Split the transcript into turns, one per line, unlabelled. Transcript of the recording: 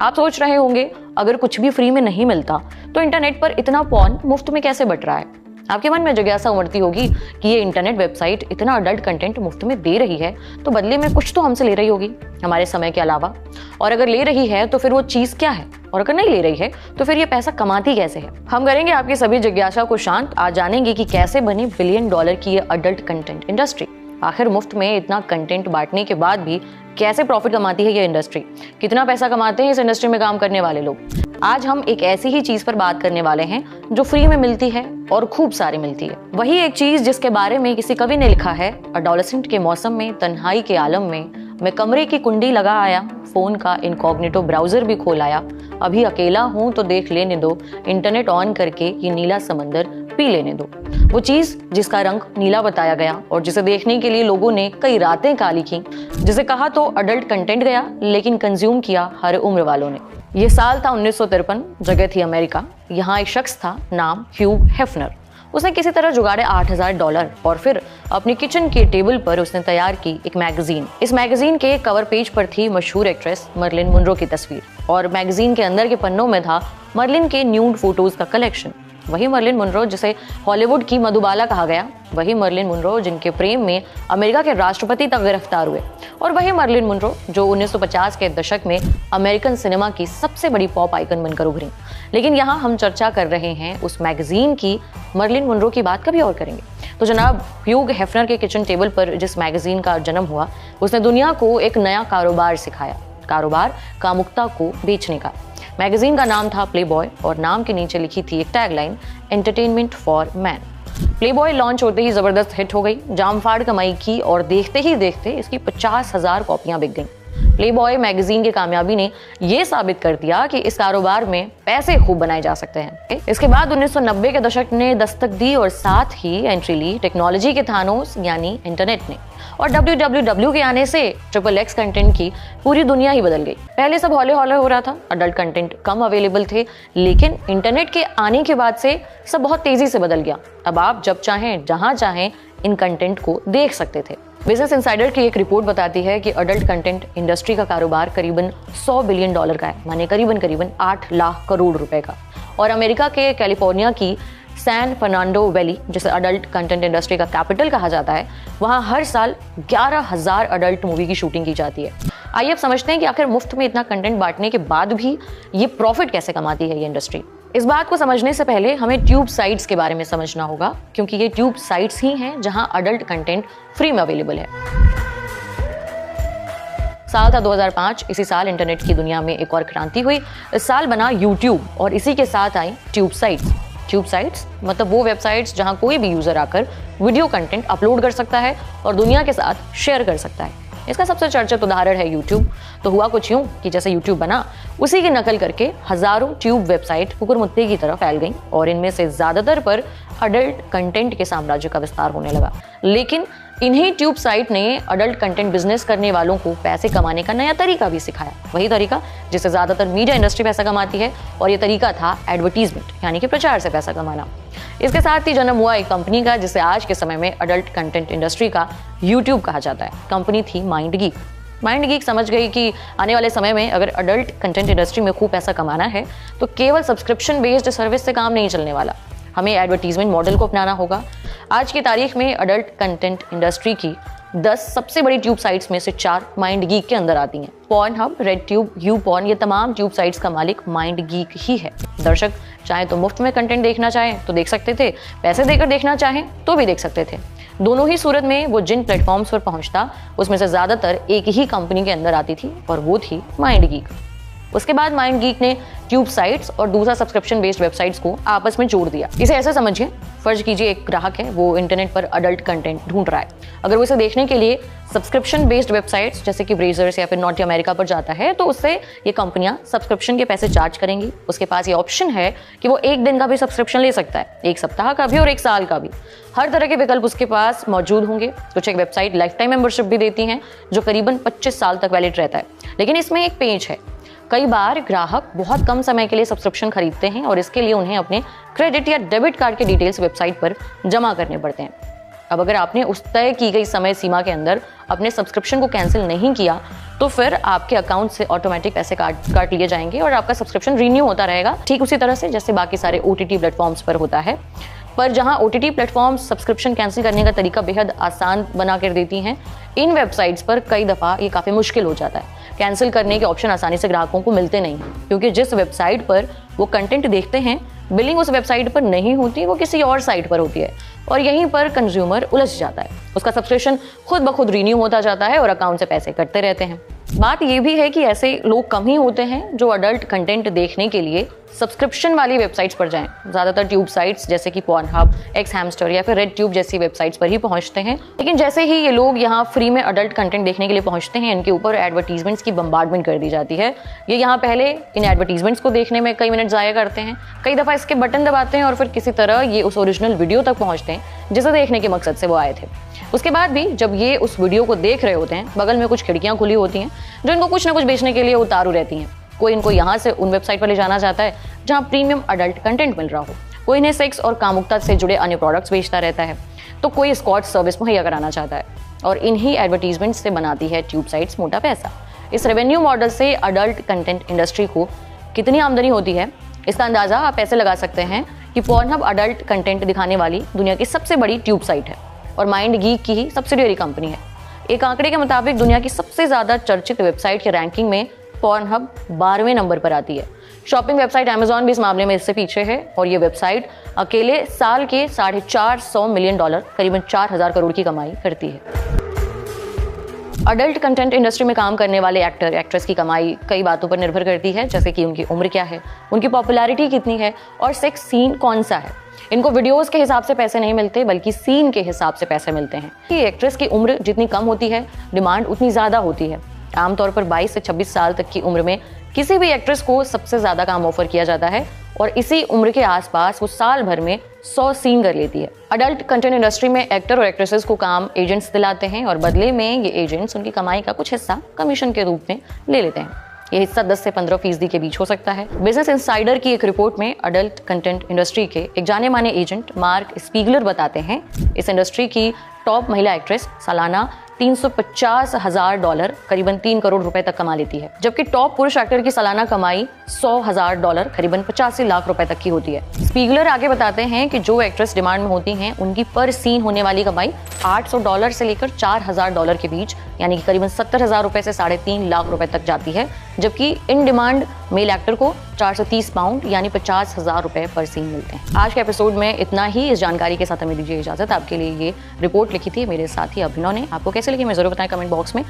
आप सोच रहे होंगे अगर कुछ भी फ्री में नहीं मिलता तो इंटरनेट पर इतना पॉर्न मुफ्त में कैसे बट रहा है। आपके मन में जिज्ञासा उमड़ती होगी कि ये इंटरनेट वेबसाइट इतना अडल्ट कंटेंट मुफ्त में दे रही है तो बदले में कुछ तो हमसे ले रही होगी, हमारे समय के अलावा। और अगर ले रही है तो फिर वो चीज क्या है, और अगर नहीं ले रही है तो फिर ये पैसा कमाती कैसे है। हम करेंगे आपकी सभी जिज्ञासा को शांत। आज जानेंगे कि कैसे बनी $1 बिलियन की ये अडल्ट कंटेंट इंडस्ट्री। आखिर मुफ्त में इतना कंटेंट बांटने के बाद भी कैसे प्रॉफिट कमाती है ये इंडस्ट्री, कितना पैसा कमाते हैं इस इंडस्ट्री में काम करने वाले लोग। आज हम एक ऐसी ही चीज पर बात करने वाले हैं जो फ्री में मिलती है और खूब सारी मिलती है। वही एक चीज जिसके बारे में किसी कवि ने लिखा है, अडोलेसेंट के मौसम में तन्हाई के आलम में मैं कमरे की कुंडी लगा आया, फोन का इनकॉग्निटो ब्राउजर भी खोल आया, अभी अकेला हूं तो देख लेने दो, इंटरनेट ऑन करके ये नीला समंदर पी लेने दो। वो चीज जिसका रंग नीला बताया गया और जिसे देखने के लिए लोगों ने कई रातें काली की, जिसे कहा तो अडल्ट कंटेंट गया लेकिन कंज्यूम किया हर उम्र वालों ने। ये साल था 1953, जगह थी अमेरिका। यहाँ एक शख्स था नाम ह्यू हेफनर। उसने किसी तरह जुगाड़े $8,000 और फिर अपनी किचन के टेबल पर उसने तैयार की एक मैगजीन। इस मैगजीन के कवर पेज पर थी मशहूर एक्ट्रेस मर्लिन मुनरो की तस्वीर और मैगजीन के अंदर के पन्नों में था मर्लिन के न्यूड फोटोज का कलेक्शन। वही मर्लिन मुनरो जिसे हॉलीवुड की मधुबाला कहा गया, वही मर्लिन मुनरो जिनके प्रेम में अमेरिका के राष्ट्रपति तक गिरफ्तार हुए, और वही मर्लिन मुनरो जो 1950 के दशक में अमेरिकन सिनेमा की सबसे बड़ी पॉप आइकन बनकर उभरी। लेकिन यहाँ हम चर्चा कर रहे हैं उस मैगजीन की, मर्लिन मुनरो की बात कभी और करेंगे। तो जनाब ह्यू हेफनर के किचन टेबल पर जिस मैगजीन का जन्म हुआ, उसने दुनिया को एक नया कारोबार सिखाया, कारोबार कामुकता को बेचने का। मैगजीन का नाम था प्लेबॉय और नाम के नीचे लिखी थी एक tagline, entertainment for man. Playboy launch होते ही जबरदस्त हिट हो गई, जामफाड़ कमाई की और देखते ही देखते इसकी 50,000 कॉपियां बिक गईं। प्लेबॉय मैगजीन की कामयाबी ने यह साबित कर दिया कि इस कारोबार में पैसे खूब बनाए जा सकते हैं। इसके बाद 1990 के दशक ने दस्तक दी और साथ ही एंट्री ली टेक्नोलॉजी के थानोस यानी इंटरनेट ने, और WWW के आने से XXX कंटेंट की पूरी दुनिया ही बदल गई। पहले सब हौले हौले हो रहा था, अडल्ट कंटेंट कम अवेलेबल थे, लेकिन इंटरनेट के आने के बाद से सब बहुत तेजी से बदल गया। अब आप जब चाहें जहां चाहें इन कंटेंट को देख सकते थे। बिजनेस इनसाइडर की एक रिपोर्ट बताती है कि अडल्ट कंटेंट इंडस्ट्री का कारोबार करीबन $100 बिलियन का है, माने करीबन 8 लाख करोड़ रुपए का। और अमेरिका के कैलिफोर्निया की सैन फर्नांडो वैली, जिसे अडल्ट कंटेंट इंडस्ट्री का कैपिटल कहा जाता है, वहाँ हर साल 11,000 अडल्ट मूवी की शूटिंग की जाती है। आइए अब समझते हैं कि आखिर मुफ्त में इतना कंटेंट बांटने के बाद भी ये प्रॉफिट कैसे कमाती है ये इंडस्ट्री। इस बात को समझने से पहले हमें ट्यूब साइट्स के बारे में समझना होगा, क्योंकि ये ट्यूब साइट्स ही हैं जहां अडल्ट कंटेंट फ्री में अवेलेबल है। साल था 2005। इसी साल इंटरनेट की दुनिया में एक और क्रांति हुई। इस साल बना यूट्यूब और इसी के साथ आई ट्यूब साइट्स। ट्यूब साइट्स मतलब वो वेबसाइट्स जहां कोई भी यूजर आकर वीडियो कंटेंट अपलोड कर सकता है और दुनिया के साथ शेयर कर सकता है। इसका सबसे चर्चित उदाहरण है यूट्यूब। तो हुआ कुछ यूं कि जैसे यूट्यूब बना, उसी की नकल करके हजारों ट्यूब वेबसाइट कुकुरमुत्ते की तरह फैल गईं और इनमें से ज्यादातर पर अडल्ट कंटेंट के साम्राज्य का विस्तार होने लगा। लेकिन इन्हीं ट्यूब साइट ने अडल्ट कंटेंट बिजनेस करने वालों को पैसे कमाने का नया तरीका भी सिखाया, वही तरीका जिससे ज्यादातर मीडिया इंडस्ट्री पैसा कमाती है, और ये तरीका था एडवर्टीजमेंट यानी कि प्रचार से पैसा कमाना। इसके साथ ही जन्म हुआ एक कंपनी का जिसे आज के समय में अडल्ट कंटेंट इंडस्ट्री का यूट्यूब कहा जाता है। कंपनी थी माइंडगीक। माइंडगीक समझ गई कि आने वाले समय में अगर अडल्ट कंटेंट इंडस्ट्री में खूब पैसा कमाना है तो केवल सब्सक्रिप्शन बेस्ड सर्विस से काम नहीं चलने वाला, हमें एडवर्टीजमेंट मॉडल को अपनाना होगा। आज की तारीख में अडल्ट कंटेंट इंडस्ट्री की 10 सबसे बड़ी ट्यूब साइट्स में से 4 माइंडगीक के अंदर आती हैं। पॉर्नहब, रेडट्यूब, यूपॉर्न, ये तमाम ट्यूब साइट्स का मालिक माइंडगीक ही है। दर्शक चाहे तो मुफ्त में कंटेंट देखना चाहें तो देख सकते थे, पैसे देकर देखना चाहें तो भी देख सकते थे। दोनों ही सूरत में वो जिन प्लेटफॉर्म्स पर पहुंचता उसमें से ज्यादातर एक ही कंपनी के अंदर आती थी और वो थी माइंडगीक। उसके बाद माइंडगीक ने ट्यूब साइट्स और दूसरा सब्सक्रिप्शन बेस्ड वेबसाइट्स को आपस में जोड़ दिया। इसे ऐसे समझिए, फर्ज कीजिए एक ग्राहक है, वो इंटरनेट पर अडल्ट कंटेंट ढूंढ रहा है। अगर वो इसे देखने के लिए सब्सक्रिप्शन बेस्ड वेबसाइट्स जैसे कि ब्रेजर्स या फिर नॉटी अमेरिका पर जाता है तो उससे ये कंपनियां सब्सक्रिप्शन के पैसे चार्ज करेंगी। उसके पास ये ऑप्शन है कि वो 1 दिन का भी सब्सक्रिप्शन ले सकता है, 1 सप्ताह का भी और 1 साल का भी। हर तरह के विकल्प उसके पास मौजूद होंगे। कुछ एक वेबसाइट लाइफ टाइम मेंबरशिप भी देती हैं जो करीबन 25 साल तक वैलिड रहता है। लेकिन इसमें एक पेंच है, कई बार ग्राहक बहुत कम समय के लिए सब्सक्रिप्शन खरीदते हैं और इसके लिए उन्हें अपने क्रेडिट या डेबिट कार्ड के डिटेल्स वेबसाइट पर जमा करने पड़ते हैं। अब अगर आपने उस तय की गई समय सीमा के अंदर अपने सब्सक्रिप्शन को कैंसिल नहीं किया तो फिर आपके अकाउंट से ऑटोमेटिक पैसे काट लिए जाएंगे और आपका सब्सक्रिप्शन रीन्यू होता रहेगा, ठीक उसी तरह से जैसे बाकी सारे OTT प्लेटफॉर्म्स पर होता है। पर जहां OTT प्लेटफॉर्म सब्सक्रिप्शन कैंसिल करने का तरीका बेहद आसान बना कर देती हैं, इन वेबसाइट्स पर कई दफ़ा ये काफ़ी मुश्किल हो जाता है। कैंसिल करने के ऑप्शन आसानी से ग्राहकों को मिलते नहीं, क्योंकि जिस वेबसाइट पर वो कंटेंट देखते हैं बिलिंग उस वेबसाइट पर नहीं होती, वो किसी और साइट पर होती है और यहीं पर कंज्यूमर उलझ जाता है। उसका सब्सक्रिप्शन खुद ब खुद रीन्यू होता जाता है और अकाउंट से पैसे कटते रहते हैं। बात यह भी है कि ऐसे लोग कम ही होते हैं जो अडल्ट कंटेंट देखने के लिए सब्सक्रिप्शन वाली वेबसाइट्स पर जाएं। ज़्यादातर ट्यूब साइट्स जैसे कि पॉर्नहब, एक्स हैमस्टर या फिर रेड ट्यूब जैसी वेबसाइट्स पर ही पहुंचते हैं। लेकिन जैसे ही ये लोग यहाँ फ्री में अडल्ट कंटेंट देखने के लिए पहुंचते हैं, इनके ऊपर एडवर्टीजमेंट्स की बम्बार्डमेंट कर दी जाती है। ये यहाँ पहले इन एडवर्टीजमेंट्स को देखने में कई मिनट ज़ाया करते हैं, कई दफ़ा इसके बटन दबाते हैं और फिर किसी तरह ये उस ओरिजिनल वीडियो तक पहुँचते हैं जिसे देखने के मकसद से वो आए थे। उसके बाद भी जब ये उस वीडियो को देख रहे होते हैं, बगल में कुछ खिड़कियाँ खुली होती हैं जो इनको कुछ ना कुछ बेचने के लिए उतारू रहती हैं। कोई इनको यहाँ से उन वेबसाइट पर ले जाना चाहता है जहाँ प्रीमियम अडल्ट कंटेंट मिल रहा हो, कोई इन्हें सेक्स और कामुकता से जुड़े अन्य प्रोडक्ट्स बेचता रहता है, तो कोई एस्कॉर्ट सर्विस मुहैया कराना चाहता है और इन्हीं एडवर्टीजमेंट से बनाती है ट्यूब साइट्स मोटा पैसा। इस रेवेन्यू मॉडल से अडल्ट कंटेंट इंडस्ट्री को कितनी आमदनी होती है, इसका अंदाज़ा आप ऐसे लगा सकते हैं कि पॉर्नहब अडल्ट कंटेंट दिखाने वाली दुनिया की सबसे बड़ी ट्यूब साइट है और माइंड गीक की ही सब्सिडियरी कंपनी है। एक आंकड़े के मुताबिक दुनिया की सबसे ज़्यादा चर्चित वेबसाइट के रैंकिंग में पॉर्नहब 12वें नंबर पर आती है। शॉपिंग वेबसाइट अमेजॉन भी इस मामले में इससे पीछे है और ये वेबसाइट अकेले साल के $450 मिलियन, करीबन 4000 करोड़ की कमाई करती है। अडल्ट कंटेंट इंडस्ट्री में काम करने वाले एक्टर एक्ट्रेस की कमाई कई बातों पर निर्भर करती है, जैसे कि उनकी उम्र क्या है, उनकी पॉपुलैरिटी कितनी है और सेक्स सीन कौन सा है। इनको वीडियोस के हिसाब से पैसे नहीं मिलते बल्कि सीन के हिसाब से पैसे मिलते हैं। कि एक्ट्रेस की उम्र जितनी कम होती है, डिमांड उतनी ज़्यादा होती है। आमतौर पर 22 से 26 साल तक की उम्र में किसी भी एक्ट्रेस को सबसे ज़्यादा काम ऑफर किया जाता है और इसी उम्र के आसपास वो साल भर में 100 सीन कर लेती है। अडल्ट कंटेंट इंडस्ट्री में एक्टर और एक्ट्रेसेस को काम एजेंट्स दिलाते हैं और बदले में ये एजेंट्स उनकी कमाई का कुछ हिस्सा कमीशन के रूप में ले लेते हैं। ये हिस्सा 10 से 15% के बीच हो सकता है। बिजनेस इंसाइडर की एक रिपोर्ट में अडल्ट कंटेंट इंडस्ट्री के एक जाने माने एजेंट मार्क स्पीगलर बताते हैं, इस इंडस्ट्री की टॉप महिला एक्ट्रेस सालाना $350,000, करीबन 3 करोड़ रुपए तक कमा लेती है, जबकि टॉप पुरुष एक्टर की सालाना कमाई $100,000, करीबन 85 लाख रुपए तक की होती है। स्पीगलर आगे बताते हैं कि जो एक्ट्रेस डिमांड में होती हैं उनकी पर सीन होने वाली कमाई $800 से लेकर $4,000 के बीच, यानी कि करीबन 70,000 रुपए से 3.5 लाख रुपए तक जाती है, जबकि इन डिमांड मेल एक्टर को 430 पाउंड यानी 50,000 रुपए पर सीन मिलते हैं। आज के एपिसोड में इतना ही। इस जानकारी के साथ हमें दीजिए इजाजत। आपके लिए ये रिपोर्ट लिखी थी मेरे साथी अभिनव ने। आपको कैसे लगी मैं जरूर बताएं कमेंट बॉक्स में।